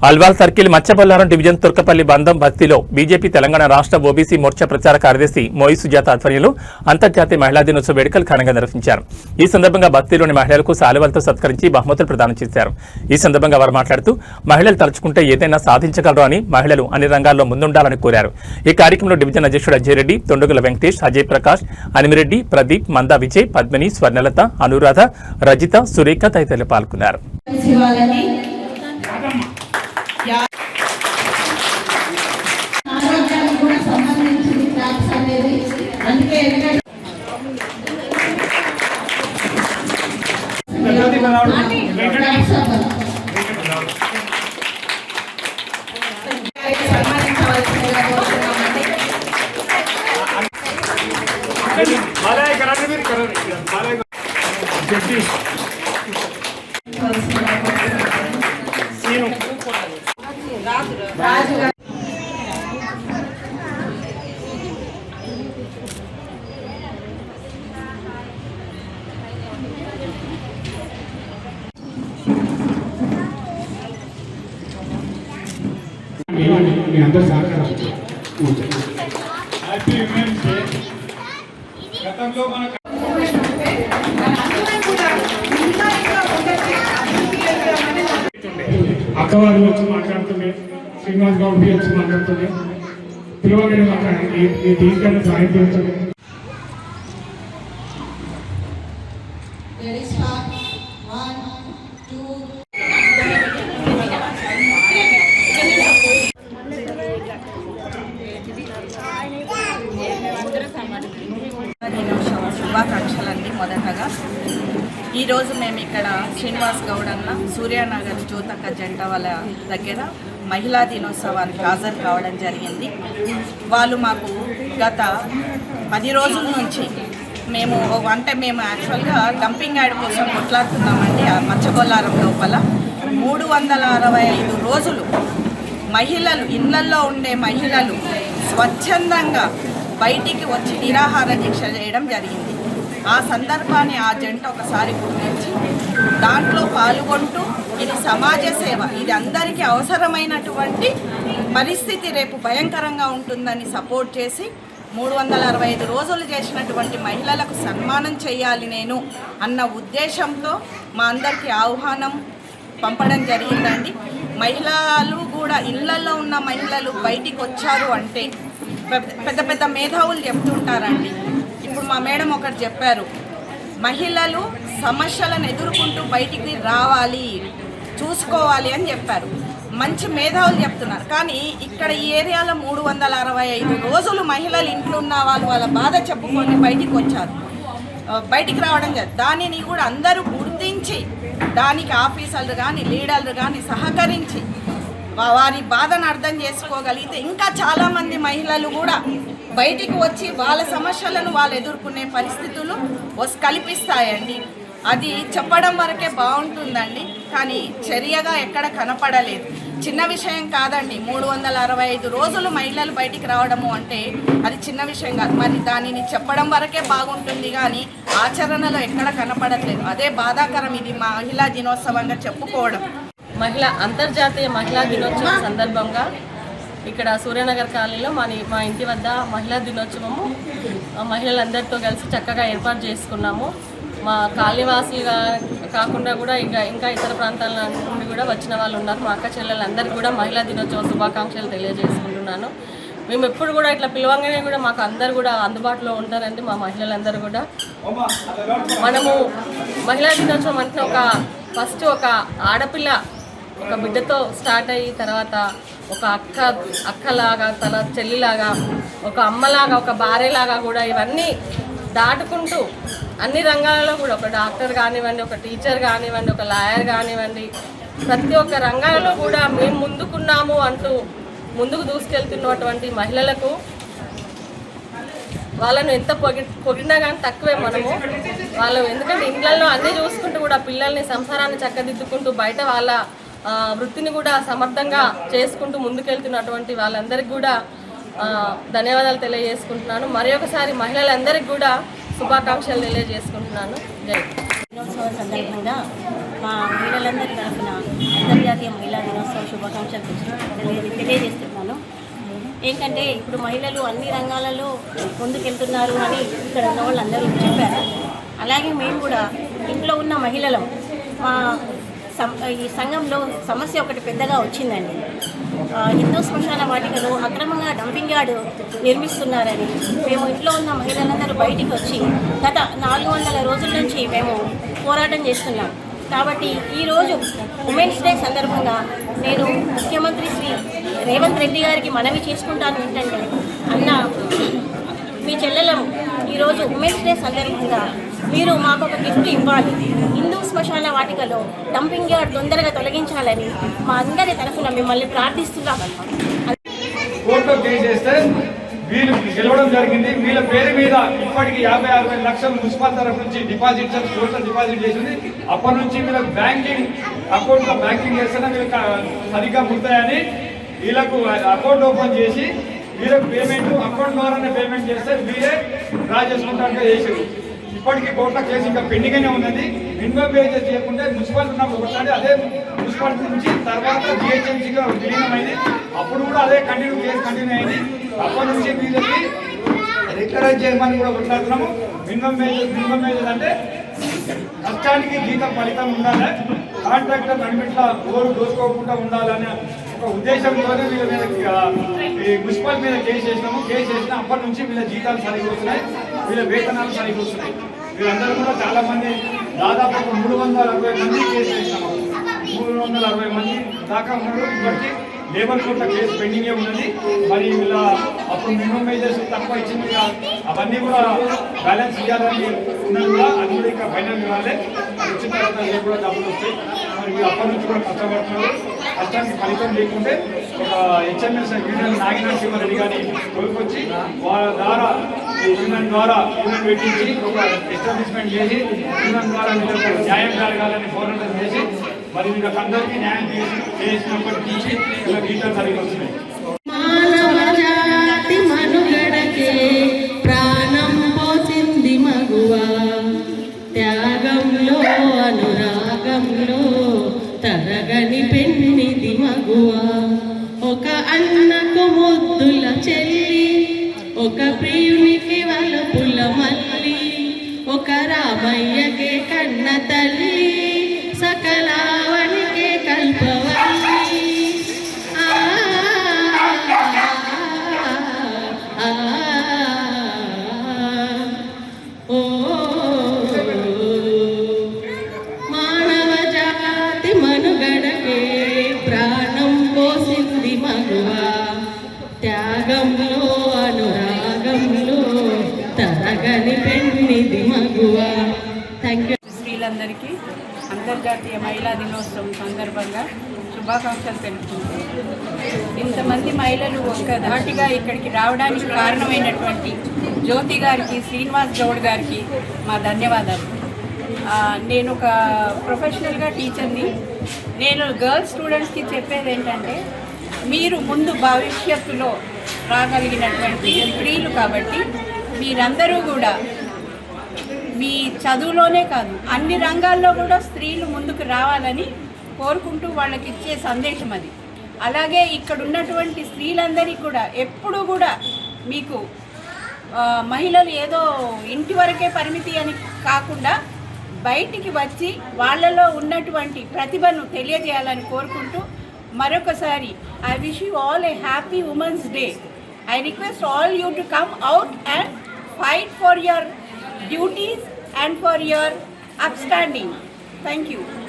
Alwal circle Machabollaram division Turkapalli బంధం బస్తీలో BJP Telangana రాష్ట్ర ఓబీసీ మోర్చా ప్రచార కార్యదర్శి మోయి సుజాత ఆధ్వర్యంలో అంతర్జాతీయ మహిళా దినోత్సవ వేడుకలు ఘనంగా నిర్వహించారు. ఈ సందర్భంగా బస్తీలోని మహిళలకు శాలువాలతో సత్కరించి బహుమతులు ప్రదానం చేశారు. ఈ సందర్భంగా వారు మాట్లాడుతూ మహిళలు తలుచుకుంటే ఏదైనా సాధించగలరు అని మహిళలు అన్ని రంగాల్లో ముందుండాలని కోరారు. ఈ కార్యక్రమంలో డివిజన్ అధ్యక్షుడు అజయ్ రెడ్డి, తొండుగుల వెంకటేష్, అజయ్ ప్రకాష్, అనిమిరెడ్డి, ప్రదీప్, మందా విజయ్, పద్మిని, స్వర్ణలత, అనురాధ, రజిత, సురేఖ తదితరులు పాల్గొన్నారు. మీ అందరూ సహకారం హ్యాపీ ఉమెన్స్ డే. గతంలో మన అక్కవారు వచ్చి మాట్లాడుతుండే, శ్రీనివాస్ గౌడ్ వచ్చి మాట్లాడుతుండే, పిలువగానే మాట్లాడండి, ఈ దీనికన్నా సాయం చేస్తుంది. శుభాకాంక్షలండి. మొదటగా ఈరోజు మేము ఇక్కడ శ్రీనివాస్ గౌడ్ అన్న సూర్యానగర్ జ్యోతక జంట వాళ్ళ దగ్గర మహిళా దినోత్సవానికి హాజరు కావడం జరిగింది. వాళ్ళు మాకు గత 10 రోజుల నుంచి మేము యాక్చువల్గా డంపింగ్ యార్డ్ కోసం కొట్లాడుతున్నామండి. ఆ మచ్చబొల్లారం లోపల 365 రోజులు మహిళలు, ఇళ్లల్లో ఉండే మహిళలు స్వచ్ఛందంగా బయటికి వచ్చి నిరాహార దీక్ష చేయడం జరిగింది. ఆ సందర్భాన్ని ఆ జంట ఒకసారి గుర్తించి దాంట్లో పాల్గొంటూ ఇది సమాజ సేవ, ఇది అందరికీ అవసరమైనటువంటి పరిస్థితి రేపు భయంకరంగా ఉంటుందని సపోర్ట్ చేసి 365 రోజులు చేసినటువంటి మహిళలకు సన్మానం చేయాలి నేను అన్న ఉద్దేశంతో మా అందరికీ ఆహ్వానం పంపడం జరిగిందండి. మహిళలు కూడా, ఇళ్లలో ఉన్న మహిళలు బయటికి వచ్చారు అంటే పెద్ద పెద్ద మేధావులు చెప్తుంటారండి. ఇప్పుడు మా మేడం ఒకటి చెప్పారు, మహిళలు సమస్యలను ఎదుర్కొంటూ బయటికి రావాలి, చూసుకోవాలి అని చెప్పారు. మంచి మేధావులు చెప్తున్నారు. కానీ ఇక్కడ ఈ ఏరియాలో 365 రోజులు మహిళలు ఇంట్లో ఉన్న వాళ్ళ బాధ చెప్పుకొని బయటికి వచ్చారు, బయటికి రావడం జరిగింది. దానిని కూడా అందరూ గుర్తించి దానికి ఆఫీసర్లు కానీ లీడర్లు కానీ సహకరించి వారి బాధను అర్థం చేసుకోగలిగితే ఇంకా చాలామంది మహిళలు కూడా బయటికి వచ్చి వాళ్ళ సమస్యలను వాళ్ళు ఎదుర్కొనే పరిస్థితులు కల్పిస్తాయండి. అది చెప్పడం వరకే బాగుంటుందండి, కానీ చర్యగా ఎక్కడ కనపడలేదు. చిన్న విషయం కాదండి, 365 రోజులు మహిళలు బయటికి రావడము అంటే అది చిన్న విషయం కాదు. మరి దానిని చెప్పడం వరకే బాగుంటుంది కానీ ఆచరణలో ఎక్కడ కనపడట్లేదు. అదే బాధాకరం ఇది మహిళా దినోత్సవంగా చెప్పుకోవడం. అంతర్జాతీయ మహిళా దినోత్సవం సందర్భంగా ఇక్కడ సూర్యనగర్ కాలనీలో మా ఇంటి వద్ద మహిళా దినోత్సవము మహిళలందరితో కలిసి చక్కగా ఏర్పాటు చేసుకున్నాము. మా కాలనీవాసులుగా కాకుండా కూడా ఇంకా ఇతర ప్రాంతాల నుండి కూడా వచ్చిన వాళ్ళు ఉన్నారు. మా అక్క చెల్లెలందరికీ కూడా మహిళా దినోత్సవ శుభాకాంక్షలు తెలియజేసుకుంటున్నాను. మేము ఎప్పుడు కూడా ఇట్లా పిలవంగానే కూడా మాకు అందరు కూడా అందుబాటులో ఉంటారండి. మా మహిళలందరూ కూడా మనము మహిళా దినోత్సవం అంటే ఫస్ట్ ఒక ఆడపిల్ల ఒక బిడ్డతో స్టార్ట్ అయ్యి తర్వాత ఒక అక్కలాగా, తన చెల్లిలాగా, ఒక అమ్మలాగా, ఒక భార్యలాగా కూడా ఇవన్నీ దాటుకుంటూ అన్ని రంగాలలో కూడా ఒక డాక్టర్ కానివ్వండి, ఒక టీచర్ కానివ్వండి, ఒక లాయర్ కానివ్వండి, ప్రతి ఒక్క రంగాలలో కూడా మేము ముందుకున్నాము అంటూ ముందుకు దూసుకెళ్తున్నటువంటి మహిళలకు వాళ్ళను ఎంత పొగిడినా కానీ తక్కువే మనము. వాళ్ళు ఎందుకంటే ఇండ్లలో అన్నీ చూసుకుంటూ కూడా పిల్లల్ని, సంసారాన్ని చక్కదిద్దుకుంటూ బయట వాళ్ళ వృత్తిని కూడా సమర్థంగా చేసుకుంటూ ముందుకెళ్తున్నటువంటి వాళ్ళందరికీ కూడా ధన్యవాదాలు తెలియజేసుకుంటున్నాను. మరి ఒకసారి మహిళలందరికీ కూడా శుభాకాంక్షలు తెలియజేసుకుంటున్నాను. జై. దినోత్సవ సందర్భంగా మా మహిళలందరి తరఫున అంతర్జాతీయ మహిళా దినోత్సవ శుభాకాంక్షలు తెలియజేస్తున్నాను. ఏంటంటే ఇప్పుడు మహిళలు అన్ని రంగాలలో ముందుకెళ్తున్నారు అని ఇక్కడ ఉన్న వాళ్ళు అందరూ చెప్పారు. అలాగే మేము కూడా ఇంట్లో ఉన్న మహిళలం ఈ సంఘంలో సమస్య ఒకటి పెద్దగా వచ్చిందండి. హిందూ శ్మశాన వాటికలో అక్రమంగా డంపింగ్ యార్డు నిర్మిస్తున్నారని మేము ఇంట్లో ఉన్న మహిళలందరూ బయటికి వచ్చి గత 400 రోజుల నుంచి మేము పోరాటం చేస్తున్నాం. కాబట్టి ఈరోజు ఉమెన్స్ డే సందర్భంగా నేను ముఖ్యమంత్రి శ్రీ రేవంత్ రెడ్డి గారికి మనవి చేసుకుంటాను. ఏంటంటే అన్న, మీ చెల్లెలను ఈరోజు ఉమెన్స్ డే సందర్భంగా మీరు మాకు ఒక గిఫ్ట్ ఇవ్వాలి. హిందూ శ్మశాన వాటికలో డంపింగ్ యార్డ్ తొందరగా తొలగించాలని మా అందరి తరఫున మిమ్మల్ని ప్రార్థిస్తున్నామన్నా. కోర్టులో కేసు చేస్తే వీళ్ళు గెలవడం జరిగింది. వీళ్ళ పేరు మీద ఇప్పటికి 50-60 లక్షలు మున్సిపల్ తరఫు నుంచి డిపాజిట్ కోర్టులో డిపాజిట్ చేసింది. అప్పటి నుంచి వీళ్ళకి బ్యాంకింగ్ అకౌంట్లో బ్యాంకింగ్ చేస్తేనే వీళ్ళకి సరిగ్గా ముడతాయని వీళ్ళకు అకౌంట్ ఓపెన్ చేసి వీళ్ళకి పేమెంట్ అకౌంట్ ద్వారానే పేమెంట్ చేస్తే వీళ్ళే డ్రా చేసుకుంటానికి చేసారు. ఇప్పటికీ కోర్టులో కేసు ఇంకా పెండింగ్గానే ఉన్నది. మినిమం వేజెస్ చేయకుండా మున్సిపాలిటీ ఉన్నప్పుడు ఒకసారి అదే మున్సిపాలిటీ నుంచి తర్వాత జిహెచ్ఎంసీగా విలీనమైంది. అప్పుడు కూడా అదే కేసు కంటిన్యూ అయింది. అప్పటి నుంచి వీళ్ళకి రికరైజ్ చేయమని కూడా కొట్లాడుతున్నాము. మినిమం వేజెస్ అంటే కష్టానికి జీతం ఫలితం ఉండాలి, కాంట్రాక్టర్ అన్నింటిలో ఓరు దోసుకోకుండా ఉండాలనే ఒక ఉద్దేశంతోనే వీళ్ళ మీద మున్సిపల్ మీద కేసు చేసినాము. కేసు చేసిన అప్పటి నుంచి వీళ్ళ జీతాలు సరిగ్గా వస్తున్నాయి, వీళ్ళ వేతనాలు సరిగ్గా వస్తున్నాయి. వీళ్ళందరూ కూడా చాలా మంది దాదాపు 360 మంది కేసు చేసినాము. 360 మంది దాకా ఉన్నారు. ఇప్పటికీ లేబర్ కోర్టుల కేసు పెండింగే ఉన్నది. మరి వీళ్ళ అప్పుడు మినిమం వేజెస్ తక్కువ ఇచ్చింది, అవన్నీ కూడా బ్యాలెన్స్ ఇవ్వాలని ఉన్నది కూడా. అది కూడా ఇంకా ఫైనల్ ఇవ్వాలి. అది వచ్చిన తర్వాత రేపు కూడా డబ్బులు వస్తాయి. మరి అప్పటి నుంచి కూడా కష్టపడుతున్నారు. కష్టానికి ఫలితం లేకుంటే ఒక హెచ్ఎంఎస్ యూనియన్ నాగినాథిరెడ్డి గారిని కోరుకొచ్చి వాళ్ళ ద్వారా యూనియన్ పెట్టించి ఒక ఎస్టాబ్లిష్మెంట్ చేసి యూనియన్ ద్వారా వీళ్ళకు న్యాయం జరగాలని పోరాటం చేసి మరి వీళ్ళకి అందరికీ న్యాయం చేసినప్పటి నుంచి ఇలా గీతాలు సరిగ్గా వస్తున్నాయి. మానవజాతి మనుగడకే ప్రాణం పోసింది మగువా, త్యాగంలో అనురాగంలో తరగని పెన్నిది మగువా. ఒక అన్నకు ముద్దుల చెల్లి, ఒక ప్రియునికి వలపుల మల్లి, ఒక రామయ్యకే కన్న తల్లి, సకలావనికే కల్పవల్లి. మానవ జాతి మనుగడకే ప్రాణం పోసింది మగువా, త్యాగంలో అనురాగంలో తరగని పెన్నిది మగువా. Thank you. స్త్రీలందరికీ అంతర్జాతీయ మహిళా దినోత్సవం సందర్భంగా శుభాకాంక్షలు తెలుపుతున్నాను. ఇంతమంది మహిళలు ఒక్క ధాటిగా ఇక్కడికి రావడానికి కారణమైనటువంటి జ్యోతి గారికి, శ్రీనివాస్ గౌడ్ గారికి మా ధన్యవాదాలు. నేను ఒక ప్రొఫెషనల్గా టీచర్ని. నేను గర్ల్స్ స్టూడెంట్స్కి చెప్పేది ఏంటంటే, మీరు ముందు భవిష్యత్తులో రాగలిగినటువంటి స్త్రీలు కాబట్టి మీరందరూ కూడా మీ చదువులోనే కాదు అన్ని రంగాల్లో కూడా స్త్రీలు ముందుకు రావాలని కోరుకుంటూ వాళ్ళకి ఇచ్చే సందేశం అది. అలాగే ఇక్కడ ఉన్నటువంటి స్త్రీలందరికీ కూడా ఎప్పుడూ కూడా మీకు మహిళలు ఏదో ఇంటి వరకే పరిమితి అని కాకుండా బయటికి వచ్చి వాళ్ళలో ఉన్నటువంటి ప్రతిభను తెలియజేయాలని కోరుకుంటూ మరొకసారి I wish you all A happy women's day. I request all you to come out and fight for your duties and for your upstanding. Thank you.